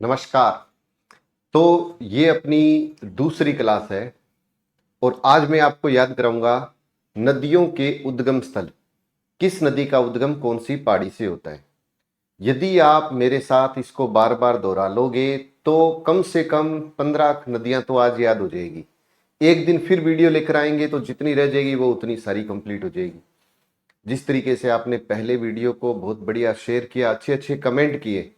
नमस्कार। तो ये अपनी दूसरी क्लास है और आज मैं आपको याद कराऊंगा नदियों के उद्गम स्थल। किस नदी का उद्गम कौन सी पहाड़ी से होता है। यदि आप मेरे साथ इसको बार बार दोहरा लोगे तो कम से कम 15 नदियां तो आज याद हो जाएगी। एक दिन फिर वीडियो लेकर आएंगे तो जितनी रह जाएगी वो उतनी सारी कंप्लीट हो जाएगी। जिस तरीके से आपने पहले वीडियो को बहुत बढ़िया शेयर किया, अच्छे अच्छे कमेंट किए,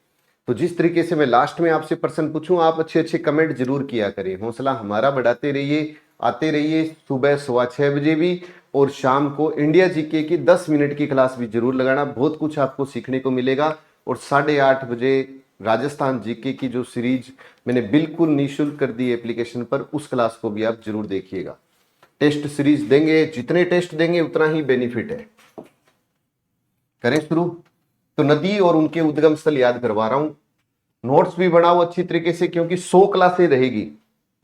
तो जिस तरीके से मैं लास्ट में आपसे प्रश्न पूछूं आप अच्छे अच्छे कमेंट जरूर किया करें। हौसला हमारा बढ़ाते रहिए, आते रहिए। सुबह 6:15 भी और शाम को इंडिया जीके की 10 मिनट की क्लास भी जरूर लगाना, बहुत कुछ आपको सीखने को मिलेगा। और 8:30 राजस्थान जीके की जो सीरीज मैंने बिल्कुल निःशुल्क कर दी एप्लीकेशन पर, उस क्लास को भी आप जरूर देखिएगा। टेस्ट सीरीज देंगे, जितने टेस्ट देंगे उतना ही बेनिफिट है। करें शुरू। तो नदी और उनके उद्गम स्थल याद करवा रहा हूं। नोट्स भी बनाओ अच्छी तरीके से क्योंकि 100 क्लासें रहेगी,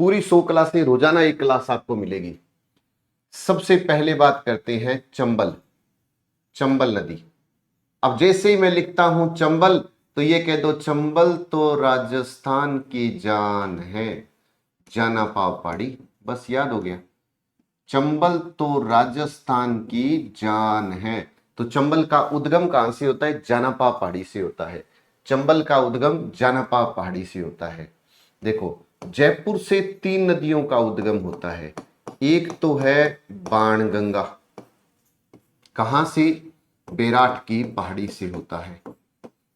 पूरी 100 क्लासें, रोजाना एक क्लास आपको मिलेगी। सबसे पहले बात करते हैं चंबल। चंबल नदी। अब जैसे ही मैं लिखता हूं चंबल तो ये कह दो चंबल तो राजस्थान की जान है, जाना पाव पहाड़ी। बस याद हो गया। चंबल तो राजस्थान की जान है। तो चंबल का उद्गम कहां से होता है? जानापा पहाड़ी से होता है। चंबल का उद्गम जानापा पहाड़ी से होता है। देखो, जयपुर से 3 नदियों का उद्गम होता है। एक तो है बाणगंगा। कहां से? बेराट की पहाड़ी से होता है।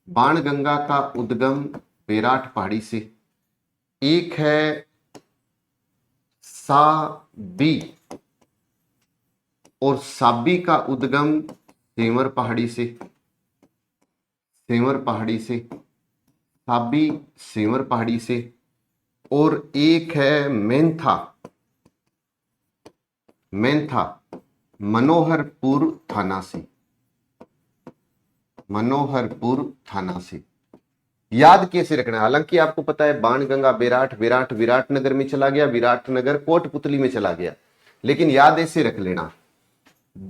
बाणगंगा का उद्गम बेराट पहाड़ी से। एक है साबी, और साबी का उद्गम सेंवर पहाड़ी से। सेंवर पहाड़ी से, साबी सेंवर पहाड़ी से। और एक है मेंथा। मेंथा मनोहरपुर थाना से। मनोहरपुर थाना से। याद कैसे रखना है? हालांकि आपको पता है बाणगंगा बेराट, विराट विराटनगर में चला गया, विराटनगर कोटपुतली में चला गया, लेकिन याद ऐसे रख लेना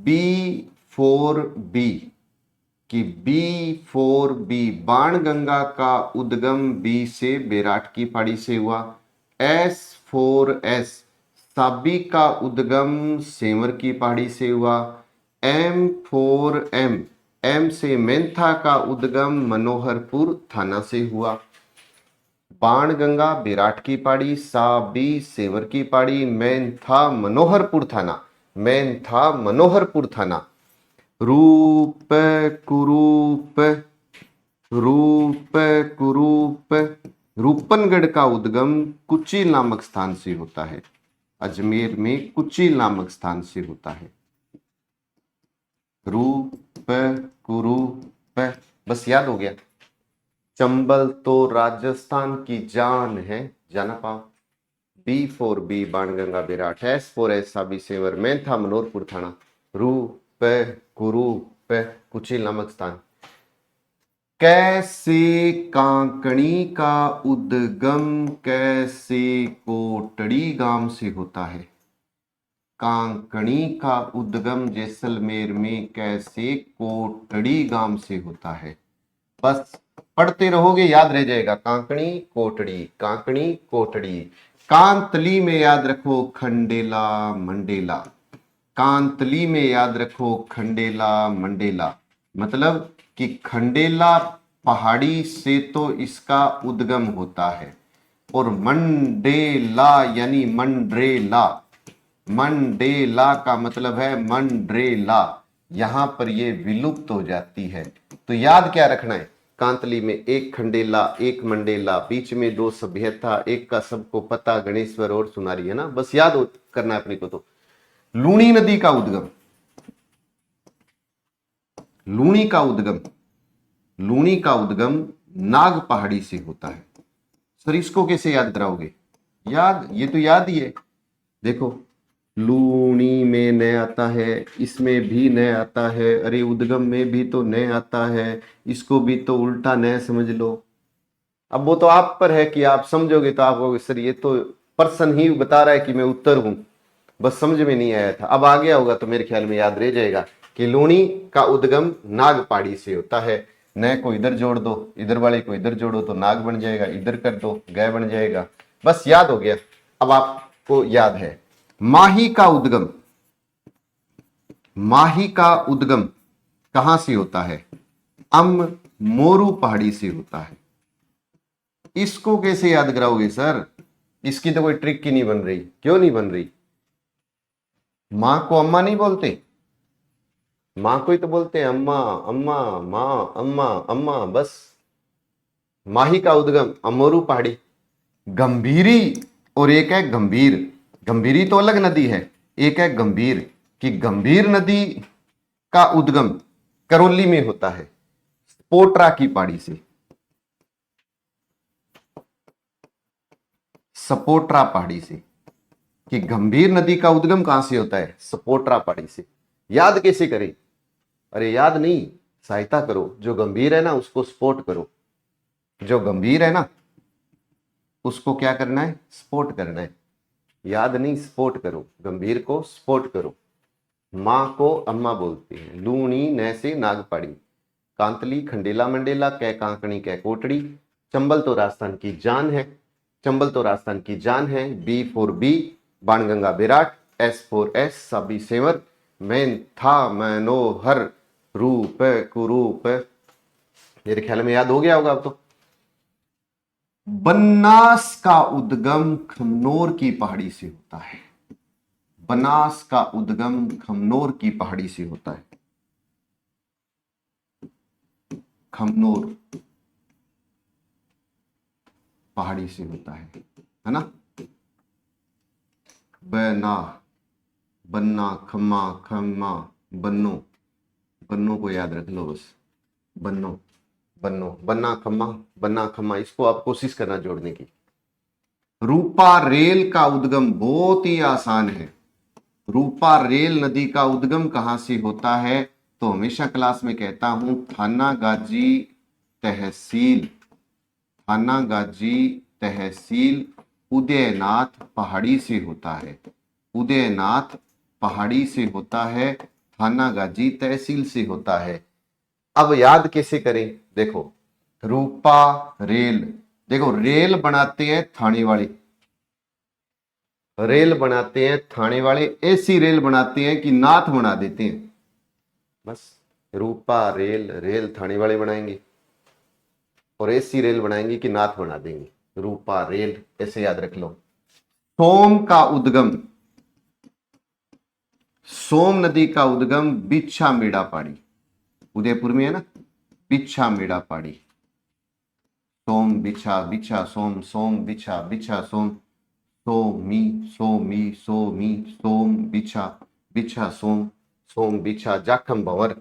B4B कि B4B बाणगंगा का उद्गम B से बेराट की पहाड़ी से हुआ। S4S साबी का उद्गम सेंवर की पहाड़ी से हुआ। M4M M से मेंथा का उद्गम मनोहरपुर थाना से हुआ। बाणगंगा बेराट की पहाड़ी, साबी सेंवर की पहाड़ी, मेंथा मनोहरपुर थाना। मेंथा मनोहरपुर थाना। रूप कुरूप, रूप कुरूप रूपनगढ़ का उद्गम कुचिल नामक स्थान से होता है। अजमेर में कुचिल नामक स्थान से होता है। रूप कुरूप, बस याद हो गया। चंबल तो राजस्थान की जान है, जाना पाओ। B4B Banganga बेराट, S4S Sabi सेंवर, Mentha Manoharpur थाना, रूप कुरूप कुचिल नामक स्थान। कैसे कांकणी का उद्गम कैसे कोटड़ी गांव से होता है। कांकणी का उद्गम जैसलमेर में कैसे कोटड़ी गांव से होता है। बस पढ़ते रहोगे याद रह जाएगा। कांकणी कोटड़ी, कांकणी कोटड़ी। कांतली में याद रखो खंडेला मंडेला। कांतली में याद रखो खंडेला मंडेला। मतलब कि खंडेला पहाड़ी से तो इसका उद्गम होता है, और मंडेला यानी मंड्रेला। मंडेला का मतलब है मंड्रेला। यहां पर ये विलुप्त हो जाती है। तो याद क्या रखना है? कांतली में एक खंडेला, एक मंडेला, बीच में 2 सभ्यता, एक का सबको पता, गणेश्वर और सुनारी, है ना। बस याद करना है अपने को। तो लूणी नदी का उद्गम, लूणी का उद्गम, लूणी का उद्गम नाग पहाड़ी से होता है। सर इसको कैसे याद कराओगे? याद, ये तो याद ही है। देखो, लूणी में न आता है, इसमें भी न आता है, अरे उद्गम में भी तो न आता है, इसको भी तो उल्टा न समझ लो। अब वो तो आप पर है कि आप समझोगे तो आप कहोगे सर ये तो पर्सन ही बता रहा है कि मैं उत्तर हूं, बस समझ में नहीं आया था। अब आ गया होगा तो मेरे ख्याल में याद रह जाएगा कि लूणी का उद्गम नाग पहाड़ी से होता है। न को इधर जोड़ दो, इधर वाले को इधर जोड़ो तो नाग बन जाएगा, इधर कर दो गय बन जाएगा। बस याद हो गया। अब आपको याद है माही का उद्गम, माही का उद्गम कहां से होता है? मोरू पहाड़ी से होता है। इसको कैसे याद कराओगे सर? इसकी तो कोई ट्रिक ही नहीं बन रही। क्यों नहीं बन रही? मां को अम्मा नहीं बोलते, मां को ही तो बोलते हैं अम्मा अम्मा, मां अम्मा अम्मा। बस माही का उद्गम अमोरू पहाड़ी। गंभीरी और एक है गंभीर। गंभीरी तो अलग नदी है, एक है गंभीर। कि गंभीर नदी का उद्गम करौली में होता है, पोटरा की पहाड़ी से, सपोट्रा पहाड़ी से। कि गंभीर नदी का उद्गम कहां से होता है? सपोट्रा पहाड़ी से। याद कैसे करें? अरे याद नहीं, सहायता करो। जो गंभीर है ना उसको स्पोर्ट करो, जो गंभीर है ना उसको क्या करना है? स्पोर्ट करना है। याद नहीं, स्पोर्ट करो, गंभीर को स्पोर्ट करो। मां को अम्मा बोलते हैं। लूणी न से नागपाड़ी, कांतली खंडेला मंडेला, कै कांकणी कै कोटड़ी। चंबल तो राजस्थान की जान है, चंबल तो राजस्थान की जान है। B for B Banganga Virat, S for S Sabi Sewar, मैन था मनोहर रूप कुरूप। मेरे ख्याल में याद हो गया होगा अब तो। बनास का उद्गम खमनोर की पहाड़ी से होता है। बनास का उद्गम खमनोर की पहाड़ी से होता है। खमनोर पहाड़ी से होता है ना। बना, बन्ना, खम्मा, खम्मा, बन्नो। बन्नो को याद रख लो बस। बन्नो, बन्नो, बन्ना खम्मा, बन्ना खम्मा। इसको आप कोशिश करना जोड़ने की। रूपा रेल का उद्गम बहुत ही आसान है। रूपा रेल नदी का उद्गम कहां से होता है? तो हमेशा क्लास में कहता हूं थानागाजी तहसील, थानागाजी तहसील उदयनाथ पहाड़ी से होता है। उदयनाथ पहाड़ी से होता है, थानागाजी तहसील से होता है। अब याद कैसे करें? देखो रूपा रेल, देखो रेल बनाते हैं थाने वाले, रेल बनाते हैं थाने वाले। ऐसी रेल बनाते हैं कि नाथ बना देते हैं। बस रूपा रेल, रेल थाने वाले बनाएंगे और ऐसी रेल बनाएंगे कि नाथ बना देंगे। रूपा रेल ऐसे याद रख लो। सोम का उद्गम, सोम नदी का उद्गम बिच्छा मेड़ा पहाड़ी, उदयपुर में है ना। बिच्छा मेड़ा पहाड़ी। सोम बिछा, बिछा सोम, सोम बिछा, बिछा सोम, सोमी सोमी सोमी सोम बिछा, बिछा सोम, सोम बिछा। जाखम भंवर,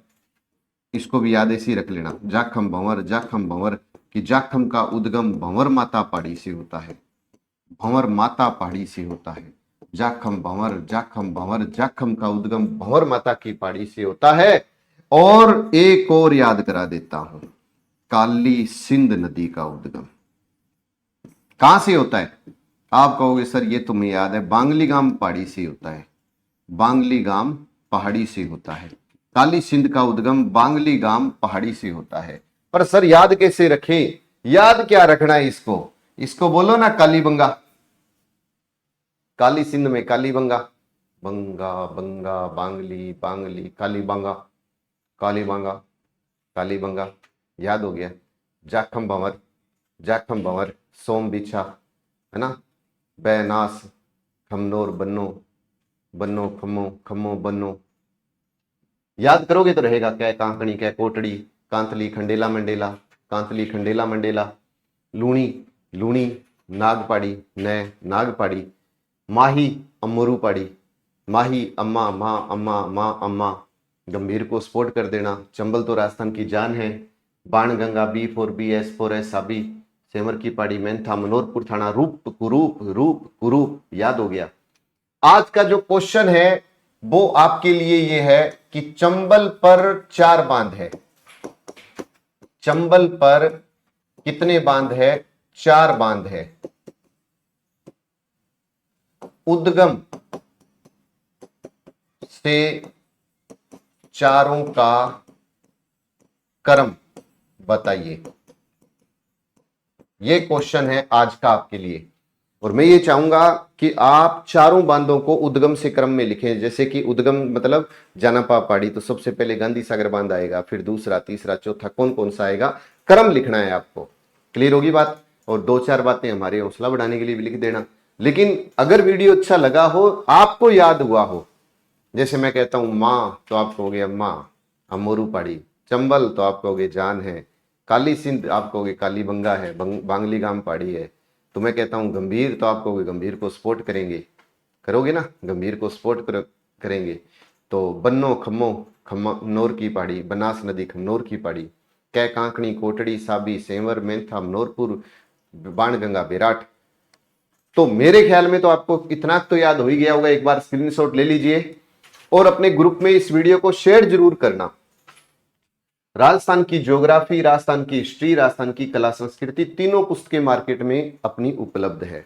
इसको भी याद ऐसे ही रख लेना। जाखम भंवर, जाखम भंवर। कि जाखम का उद्गम भंवर माता पहाड़ी से होता है, भंवर माता पहाड़ी से होता है। जाखम भंवर, जाखम भंवर, जाखम का उद्गम भंवर माता की पहाड़ी से होता है। और एक और याद करा देता हूं, काली सिंध नदी का उद्गम कहां से होता है? आप कहोगे सर ये तुम्हें याद है, बांगलीगाम पहाड़ी से होता है। बांगलीगाम पहाड़ी से होता है। काली सिंध का उद्गम बांगलीगाम पहाड़ी से होता है। पर सर याद कैसे रखें? याद क्या रखना है इसको? इसको बोलो ना कालीबंगा। काली सिंध में कालीबंगा, बंगा बंगा बांगली बांगली कालीबंगा, कालीबंगा कालीबंगा। याद हो गया। जाखम भंवर, जाखम भंवर, सोम बिछा, है ना। बैनास, खमनोर बन्नो, बन्नो खम्मो, खम्मो बन्नो। याद करोगे तो रहेगा। क्या कांकणी, क्या कोटड़ी, कांतली खंडेला मंडेला, कांतली खंडेला मंडेला। लूणी, लूणी नागपाड़ी, न नागपाड़ी। माही अमरू पाड़ी, माही अम्मा, माँ अम्मा, माँ अम्मा। गंभीर को स्पोर्ट कर देना। चंबल तो राजस्थान की जान है। Banganga, B for B, S for S Sabi, सेमर की पाड़ी, मेंथा मनोरपुर थाना, रूप कुरूप, रूप कुरूप। याद हो गया। आज का जो क्वेश्चन है वो आपके लिए ये है कि चंबल पर 4 बांध है। चंबल पर कितने बांध है? 4 बांध है। उद्गम से चारों का क्रम बताइए। ये क्वेश्चन है आज का आपके लिए। और मैं ये चाहूंगा कि आप चारों बांधों को उद्गम से क्रम में लिखें। जैसे कि उद्गम मतलब जानापा पहाड़ी, तो सबसे पहले गांधी सागर बांध आएगा, फिर दूसरा, तीसरा, चौथा, कौन कौन सा आएगा, क्रम लिखना है आपको। क्लियर होगी बात? और दो चार बातें हमारे हौसला बढ़ाने के लिए भी लिख देना। लेकिन अगर वीडियो अच्छा लगा हो, आपको याद हुआ हो, जैसे मैं कहता हूं मां तो आप कहोगे अम्मा, अमोरू पहाड़ी। चंबल तो आप कहोगे जान है। काली सिंध आप कहोगे काली बंगा है, बांगली गाम पहाड़ी है। तो मैं कहता हूं गंभीर तो आप कहोगे गंभीर को सपोर्ट करेंगे, करोगे ना, गंभीर को सपोर्ट करेंगे। तो बन्नो खम्मो खम्मनौर की पहाड़ी, बनास नदी खमनौर की पहाड़ी, कै कांकणी कोटड़ी साबी सेंवर मेंथा मनोरपुर बाणगंगा बेराट। तो मेरे ख्याल में तो आपको इतना तो याद हो ही गया होगा। एक बार स्क्रीनशॉट ले लीजिए और अपने ग्रुप में इस वीडियो को शेयर जरूर करना। राजस्थान की ज्योग्राफी, राजस्थान की हिस्ट्री, राजस्थान की कला संस्कृति, तीनों पुस्तकें मार्केट में अपनी उपलब्ध है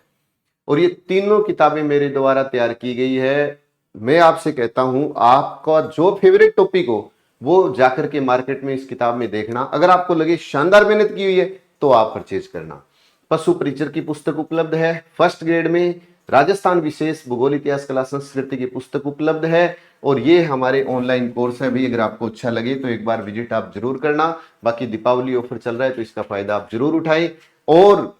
और ये तीनों किताबें मेरे द्वारा तैयार की गई है। मैं आपसे कहता हूं आपका जो फेवरेट टॉपिक हो वो जाकर के मार्केट में इस किताब में देखना। अगर आपको लगे शानदार मेहनत की हुई है तो आप परचेज करना। पशु परिचर की पुस्तक उपलब्ध है फर्स्ट ग्रेड में। राजस्थान विशेष भूगोल इतिहास कला संस्कृति की पुस्तक उपलब्ध है और ये हमारे ऑनलाइन कोर्स है भी। अगर आपको अच्छा लगे तो एक बार विजिट आप जरूर करना। बाकी दीपावली ऑफर चल रहा है तो इसका फायदा आप जरूर उठाएं। और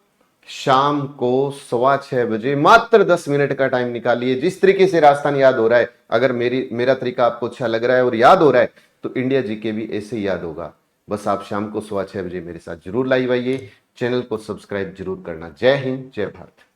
शाम को 6:15 बजे मात्र 10 मिनट का टाइम निकालिए। जिस तरीके से राजस्थान याद हो रहा है, अगर मेरा तरीका आपको अच्छा लग रहा है और याद हो रहा है तो इंडिया जीके भी ऐसे ही याद होगा। बस आप शाम को 6:15 बजे मेरे साथ जरूर लाइव आइए। चैनल को सब्सक्राइब जरूर करना। जय हिंद, जय भारत।